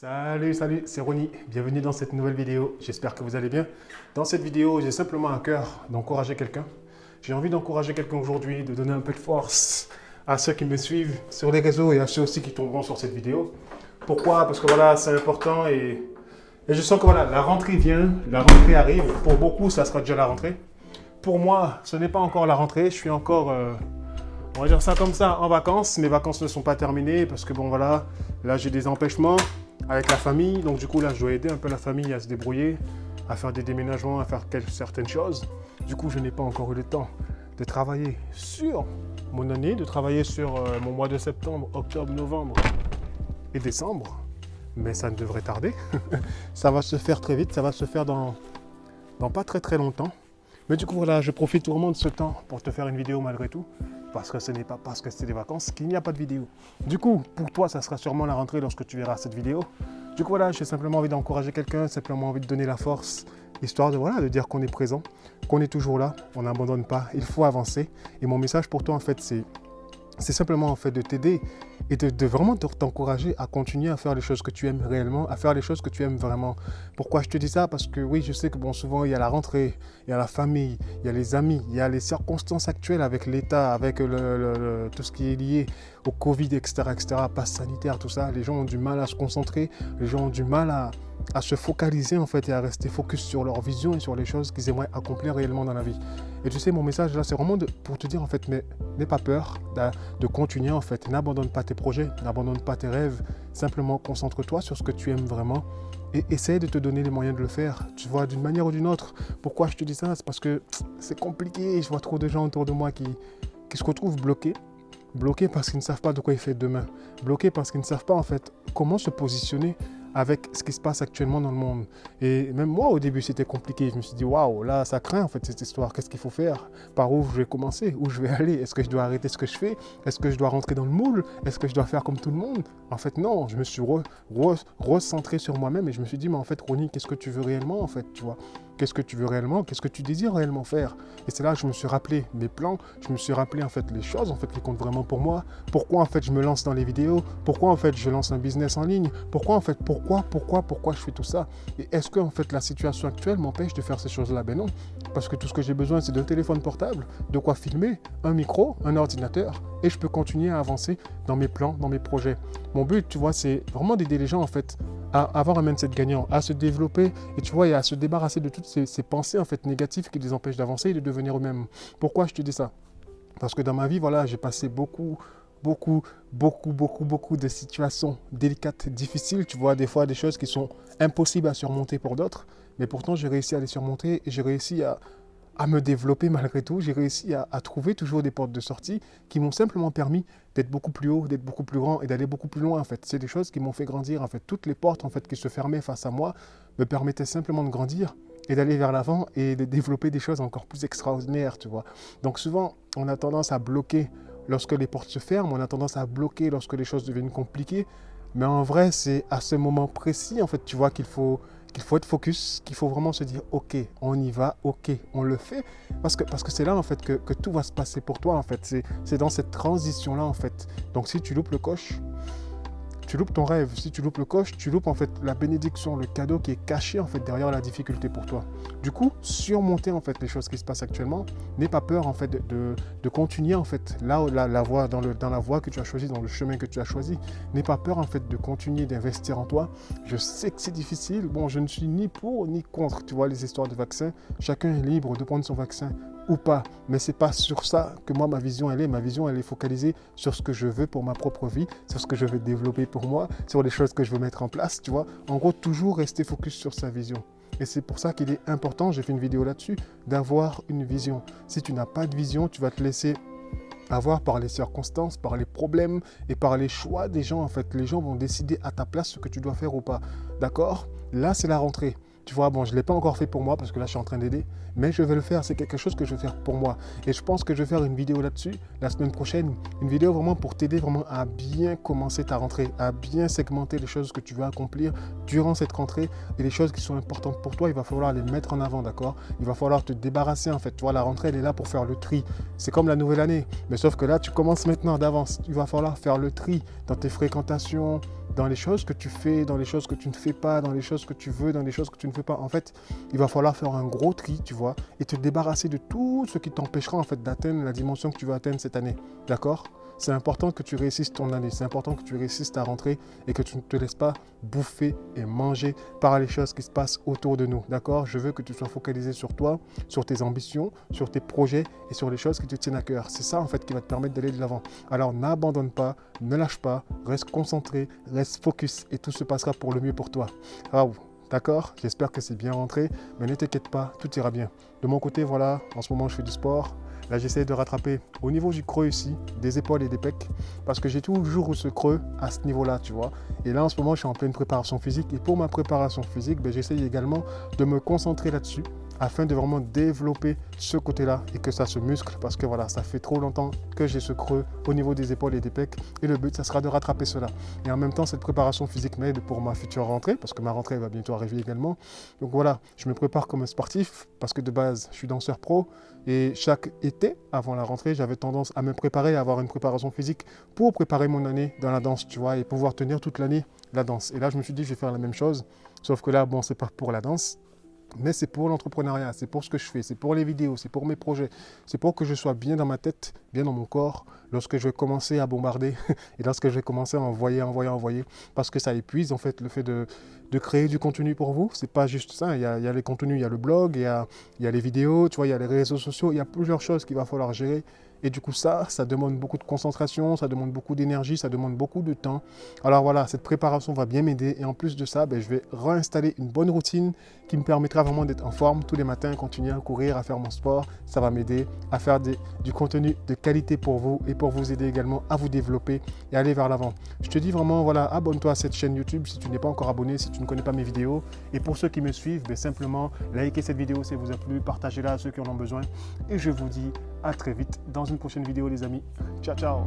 Salut, c'est Ronnie. Bienvenue dans cette nouvelle vidéo. J'espère que vous allez bien. Dans cette vidéo, j'ai simplement à cœur d'encourager quelqu'un. J'ai envie d'encourager quelqu'un aujourd'hui, de donner un peu de force à ceux qui me suivent sur les réseaux et à ceux aussi qui tomberont sur cette vidéo. Pourquoi? Parce que voilà, c'est important et je sens que voilà, la rentrée vient, la rentrée arrive. Pour beaucoup, ça sera déjà la rentrée. Pour moi, ce n'est pas encore la rentrée. Je suis encore, on va dire ça comme ça, en vacances. Mes vacances ne sont pas terminées parce que bon voilà, là j'ai des empêchements avec la famille. Donc du coup là, je dois aider un peu la famille à se débrouiller, à faire des déménagements, à faire certaines choses. Du coup, je n'ai pas encore eu le temps de travailler sur mon année, de travailler sur mon mois de septembre, octobre, novembre et décembre. Mais ça ne devrait tarder. Ça va se faire très vite, ça va se faire dans pas très longtemps. Mais du coup, voilà, je profite vraiment de ce temps pour te faire une vidéo malgré tout. Parce que ce n'est pas parce que c'est des vacances qu'il n'y a pas de vidéo. Du coup, pour toi, ça sera sûrement la rentrée lorsque tu verras cette vidéo. Du coup, voilà, j'ai simplement envie d'encourager quelqu'un, simplement envie de donner la force, histoire de, voilà, de dire qu'on est présent, qu'on est toujours là, on n'abandonne pas, il faut avancer. Et mon message pour toi, en fait, c'est simplement en fait de t'aider et de vraiment t'encourager à continuer à faire les choses que tu aimes réellement, à faire les choses que tu aimes vraiment. Pourquoi je te dis ça? Parce que oui, je sais que bon, souvent il y a la rentrée, il y a la famille, il y a les amis, il y a les circonstances actuelles avec l'État, avec tout ce qui est lié au Covid, etc., passe sanitaire, tout ça. Les gens ont du mal à se concentrer, les gens ont du mal à se focaliser en fait et à rester focus sur leur vision et sur les choses qu'ils aimeraient accomplir réellement dans la vie. Et tu sais, mon message là, c'est vraiment pour te dire en fait, mais n'aie pas peur de continuer en fait. N'abandonne pas tes projets, n'abandonne pas tes rêves. Simplement, concentre-toi sur ce que tu aimes vraiment et essaie de te donner les moyens de le faire. Tu vois, d'une manière ou d'une autre. Pourquoi je te dis ça? C'est parce que c'est compliqué. Je vois trop de gens autour de moi qui se retrouvent bloqués. Bloqués parce qu'ils ne savent pas de quoi il fait demain. Bloqués parce qu'ils ne savent pas en fait comment se positionner avec ce qui se passe actuellement dans le monde. Et même moi, au début, c'était compliqué. Je me suis dit, waouh, là, ça craint, en fait, cette histoire. Qu'est-ce qu'il faut faire? Par où je vais commencer? Où je vais aller? Est-ce que je dois arrêter ce que je fais? Est-ce que je dois rentrer dans le moule? Est-ce que je dois faire comme tout le monde? En fait, non. Je me suis recentré sur moi-même et je me suis dit, mais en fait, Ronnie, qu'est-ce que tu veux réellement, en fait, tu vois? Qu'est-ce que tu veux réellement? Qu'est-ce que tu désires réellement faire? Et c'est là que je me suis rappelé mes plans, je me suis rappelé en fait les choses en fait qui comptent vraiment pour moi. Pourquoi en fait je me lance dans les vidéos? Pourquoi en fait je lance un business en ligne? Pourquoi en fait pourquoi je fais tout ça? Et est-ce que en fait la situation actuelle m'empêche de faire ces choses-là? Ben non, parce que tout ce que j'ai besoin c'est d'un téléphone portable, de quoi filmer, un micro, un ordinateur, et je peux continuer à avancer dans mes plans, dans mes projets. Mon but, tu vois, c'est vraiment d'aider les gens en fait à avoir un mindset gagnant, à se développer et tu vois, et à se débarrasser de toutes ces pensées en fait négatives qui les empêchent d'avancer et de devenir eux-mêmes. Pourquoi je te dis ça? Parce que dans ma vie, voilà, j'ai passé beaucoup de situations délicates, difficiles, tu vois, des fois des choses qui sont impossibles à surmonter pour d'autres, mais pourtant j'ai réussi à les surmonter et j'ai réussi à me développer malgré tout. J'ai réussi à trouver toujours des portes de sortie qui m'ont simplement permis d'être beaucoup plus haut, d'être beaucoup plus grand et d'aller beaucoup plus loin en fait. C'est des choses qui m'ont fait grandir en fait. Toutes les portes en fait qui se fermaient face à moi me permettaient simplement de grandir et d'aller vers l'avant et de développer des choses encore plus extraordinaires, tu vois. Donc souvent, on a tendance à bloquer lorsque les portes se ferment, on a tendance à bloquer lorsque les choses deviennent compliquées, mais en vrai, c'est à ce moment précis en fait, tu vois, qu'il faut être focus, qu'il faut vraiment se dire ok, on y va, ok, on le fait, parce que c'est là en fait que tout va se passer pour toi en fait, c'est dans cette transition là en fait. Donc si tu loupes le coche, tu loupes ton rêve. Si tu loupes le coche, tu loupes en fait la bénédiction, le cadeau qui est caché en fait derrière la difficulté pour toi. Du coup, surmonter en fait les choses qui se passent actuellement, n'aie pas peur en fait de continuer en fait là la voie dans la voie que tu as choisie, dans le chemin que tu as choisi. N'aie pas peur en fait de continuer d'investir en toi. Je sais que c'est difficile. Bon, je ne suis ni pour ni contre. Tu vois les histoires de vaccins. Chacun est libre de prendre son vaccin ou pas, mais c'est pas sur ça que moi ma vision elle est. Ma vision elle est focalisée sur ce que je veux pour ma propre vie, sur ce que je veux développer pour moi, sur les choses que je veux mettre en place, tu vois. En gros, toujours rester focus sur sa vision. Et c'est pour ça qu'il est important, j'ai fait une vidéo là-dessus, d'avoir une vision. Si tu n'as pas de vision, tu vas te laisser avoir par les circonstances, par les problèmes et par les choix des gens en fait. Les gens vont décider à ta place ce que tu dois faire ou pas. D'accord? Là, c'est la rentrée. Tu vois, bon, je ne l'ai pas encore fait pour moi parce que là, je suis en train d'aider, mais je vais le faire. C'est quelque chose que je vais faire pour moi. Et je pense que je vais faire une vidéo là-dessus la semaine prochaine. Une vidéo vraiment pour t'aider vraiment à bien commencer ta rentrée, à bien segmenter les choses que tu veux accomplir durant cette rentrée et les choses qui sont importantes pour toi. Il va falloir les mettre en avant, d'accord? Il va falloir te débarrasser en fait. Tu vois, la rentrée, elle est là pour faire le tri. C'est comme la nouvelle année, mais sauf que là, tu commences maintenant d'avance. Il va falloir faire le tri dans tes fréquentations, dans les choses que tu fais, dans les choses que tu ne fais pas, dans les choses que tu veux, dans les choses que tu ne fais pas. En fait, il va falloir faire un gros tri, tu vois, et te débarrasser de tout ce qui t'empêchera en fait d'atteindre la dimension que tu veux atteindre cette année. D'accord? C'est important que tu réussisses ton année, c'est important que tu réussisses ta rentrée et que tu ne te laisses pas bouffer et manger par les choses qui se passent autour de nous. D'accord? Je veux que tu sois focalisé sur toi, sur tes ambitions, sur tes projets et sur les choses qui te tiennent à cœur. C'est ça en fait qui va te permettre d'aller de l'avant. Alors n'abandonne pas, ne lâche pas, reste concentré, reste focus et tout se passera pour le mieux pour toi. Waouh! D'accord? J'espère que c'est bien rentré, mais ne t'inquiète pas, tout ira bien. De mon côté, voilà, en ce moment je fais du sport. Là, j'essaie de rattraper au niveau du creux ici, des épaules et des pecs, parce que j'ai toujours eu ce creux à ce niveau-là, tu vois. Et là, en ce moment, je suis en pleine préparation physique. Et pour ma préparation physique, j'essaie également de me concentrer là-dessus, afin de vraiment développer ce côté-là et que ça se muscle, parce que voilà, ça fait trop longtemps que j'ai ce creux au niveau des épaules et des pecs. Et le but, ça sera de rattraper cela. Et en même temps, cette préparation physique m'aide pour ma future rentrée, parce que ma rentrée va bientôt arriver également. Donc voilà, je me prépare comme un sportif, parce que de base, je suis danseur pro. Et chaque été, avant la rentrée, j'avais tendance à me préparer, à avoir une préparation physique pour préparer mon année dans la danse, tu vois, et pouvoir tenir toute l'année la danse. Et là, je me suis dit, je vais faire la même chose, sauf que là, bon, c'est pas pour la danse, mais c'est pour l'entrepreneuriat, c'est pour ce que je fais, c'est pour les vidéos, c'est pour mes projets, c'est pour que je sois bien dans ma tête, bien dans mon corps, lorsque je vais commencer à bombarder et lorsque je vais commencer à envoyer, parce que ça épuise en fait le fait de créer du contenu pour vous. C'est pas juste ça, il y a les contenus, il y a le blog, il y a les vidéos, tu vois, il y a les réseaux sociaux, il y a plusieurs choses qu'il va falloir gérer. Et du coup, ça demande beaucoup de concentration, ça demande beaucoup d'énergie, ça demande beaucoup de temps. Alors voilà, cette préparation va bien m'aider. Et en plus de ça, je vais réinstaller une bonne routine qui me permettra vraiment d'être en forme tous les matins, continuer à courir, à faire mon sport. Ça va m'aider à faire du contenu de qualité pour vous et pour vous aider également à vous développer et aller vers l'avant. Je te dis vraiment, voilà, abonne-toi à cette chaîne YouTube si tu n'es pas encore abonné, si tu ne connais pas mes vidéos. Et pour ceux qui me suivent, simplement likez cette vidéo si elle vous a plu, partagez-la à ceux qui en ont besoin. Et je vous dis à très vite dans une prochaine vidéo les amis. Ciao, ciao.